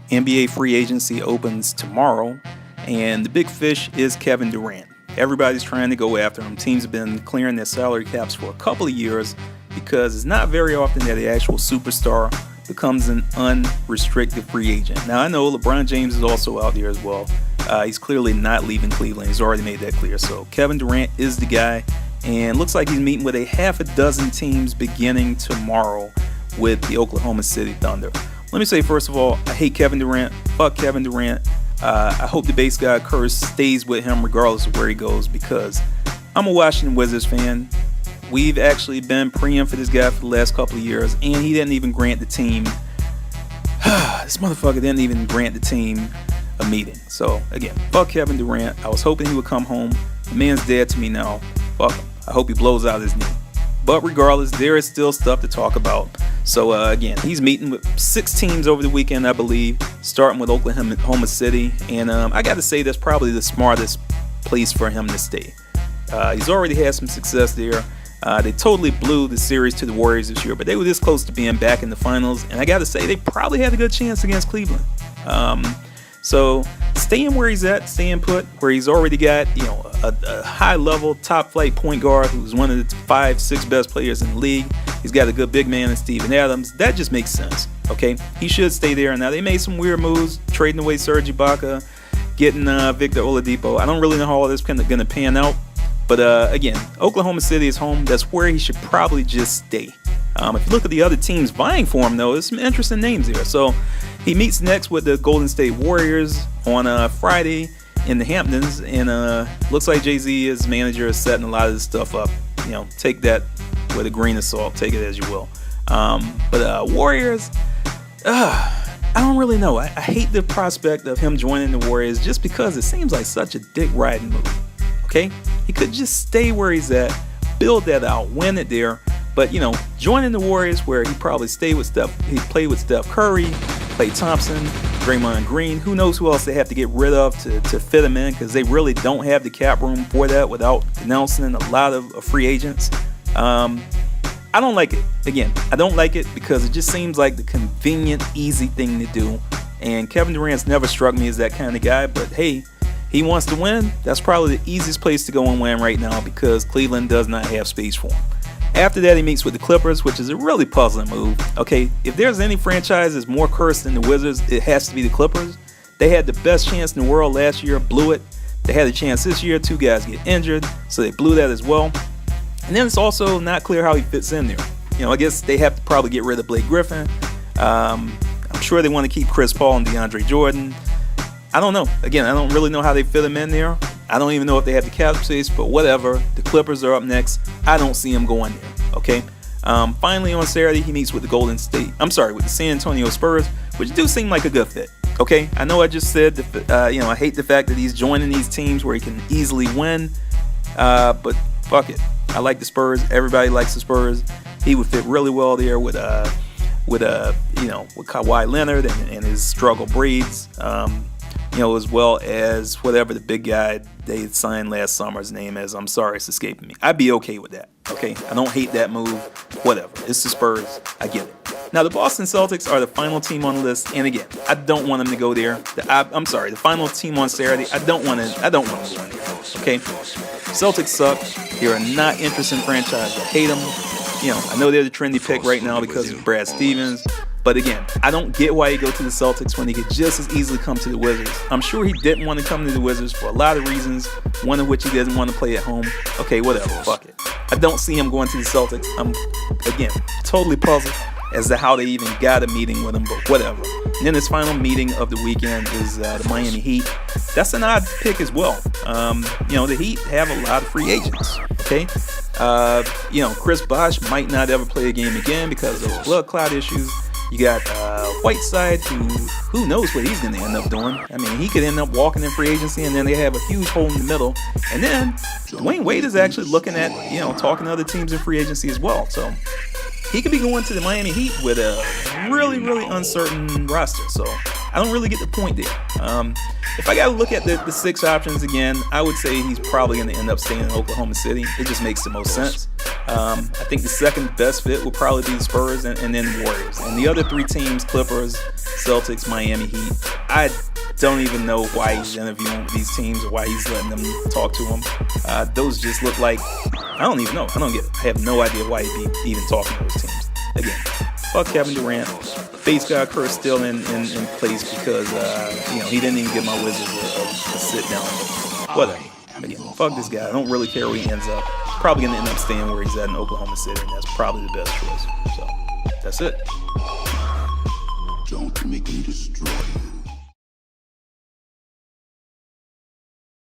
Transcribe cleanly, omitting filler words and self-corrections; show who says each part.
Speaker 1: NBA free agency opens tomorrow, and the big fish is Kevin Durant. Everybody's trying to go after him. Teams have been clearing their salary caps for a couple of years because it's not very often that the actual superstar becomes an unrestricted free agent. Now, I know LeBron James is also out there as well. He's clearly not leaving Cleveland. He's already made that clear. So Kevin Durant is the guy, and looks like he's meeting with a half a dozen teams beginning tomorrow with the Oklahoma City Thunder. Let me say, first of all, I hate Kevin Durant. Fuck Kevin Durant. I hope the base guy curse stays with him regardless of where he goes, because I'm a Washington Wizards fan. We've actually been praying for this guy for the last couple of years, and he didn't even grant the team. This motherfucker didn't even grant the team a meeting. So, again, fuck Kevin Durant. I was hoping he would come home. The man's dead to me now. Fuck him. I hope he blows out his knee. But regardless, there is still stuff to talk about. So, again, he's meeting with 6 teams over the weekend, I believe, starting with Oklahoma City. And I got to say, that's probably the smartest place for him to stay. He's already had some success there. They totally blew the series to the Warriors this year, but they were this close to being back in the finals. And I got to say, they probably had a good chance against Cleveland. So staying where he's at, staying put, where he's already got, a high-level, top-flight point guard who's one of the 5-6 best players in the league. He's got a good big man in Steven Adams. That just makes sense, okay? He should stay there. Now, they made some weird moves, trading away Serge Ibaka, getting Victor Oladipo. I don't really know how all this is going to pan out. But, again, Oklahoma City is home. That's where he should probably just stay. If you look at the other teams vying for him, though, there's some interesting names there. So he meets next with the Golden State Warriors on Friday in the Hamptons. And looks like Jay-Z, his manager, is setting a lot of this stuff up. Take that with a grain of salt. Take it as you will. But Warriors, I don't really know. I hate the prospect of him joining the Warriors just because it seems like such a dick riding move. Okay? He could just stay where he's at, build that out, win it there. But, joining the Warriors where he probably played with Steph Curry, Klay Thompson, Draymond Green. Who knows who else they have to get rid of to fit him in, because they really don't have the cap room for that without announcing a lot of free agents. I don't like it. Again, I don't like it because it just seems like the convenient, easy thing to do. And Kevin Durant's never struck me as that kind of guy, but hey, he wants to win. That's probably the easiest place to go and win right now because Cleveland does not have space for him. After that, he meets with the Clippers, which is a really puzzling move. Okay, if there's any franchise that's more cursed than the Wizards, it has to be the Clippers. They had the best chance in the world last year, blew it. They had a chance this year, 2 guys get injured, so they blew that as well. And then it's also not clear how he fits in there. I guess they have to probably get rid of Blake Griffin. I'm sure they want to keep Chris Paul and DeAndre Jordan. I don't know. Again, I don't really know how they fit him in there. I don't even know if they have the cap space, but whatever. The Clippers are up next. I don't see him going there, okay? Finally, on Saturday, he meets with with the San Antonio Spurs, which do seem like a good fit, okay? I know I just said, I hate the fact that he's joining these teams where he can easily win, but fuck it. I like the Spurs. Everybody likes the Spurs. He would fit really well there with Kawhi Leonard and his struggle braids. As well as whatever the big guy they signed last summer's name is. I'm sorry, it's escaping me. I'd be okay with that, okay? I don't hate that move. Whatever. It's the Spurs. I get it. Now, the Boston Celtics are the final team on the list, and again, I don't want them to go there. The final team on Saturday, I don't want them to go in there, okay? Celtics suck. They're a not interesting franchise. I hate them. I know they're the trendy pick right now because of Brad Stevens. But again, I don't get why he go to the Celtics when he could just as easily come to the Wizards. I'm sure he didn't want to come to the Wizards for a lot of reasons, one of which he doesn't want to play at home. Okay, whatever, fuck it. I don't see him going to the Celtics. I'm, again, totally puzzled as to how they even got a meeting with him, but whatever. And then his final meeting of the weekend is the Miami Heat. That's an odd pick as well. The Heat have a lot of free agents, okay? Chris Bosh might not ever play a game again because of those blood clot issues. You got Whiteside, who knows what he's going to end up doing. I mean, he could end up walking in free agency, and then they have a huge hole in the middle. And then Dwayne Wade is actually looking at, talking to other teams in free agency as well. So he could be going to the Miami Heat with a really, really uncertain roster. So I don't really get the point there. If I got to look at the 6 options again, I would say he's probably going to end up staying in Oklahoma City. It just makes the most sense. I think the second best fit would probably be the Spurs and then Warriors. And the other three teams, Clippers, Celtics, Miami Heat, I don't even know why he's interviewing with these teams or why he's letting them talk to him. Those just look like, I don't even know. I have no idea why he'd be even talking to those teams. Again, fuck Kevin Durant. Face God curse still in place because he didn't even give my Wizards a sit down. Whatever. Again, fuck this guy. I don't really care where he ends up. Probably gonna end up staying where he's at in Oklahoma City, and that's probably the best choice. So that's it.
Speaker 2: Don't make me destroy you.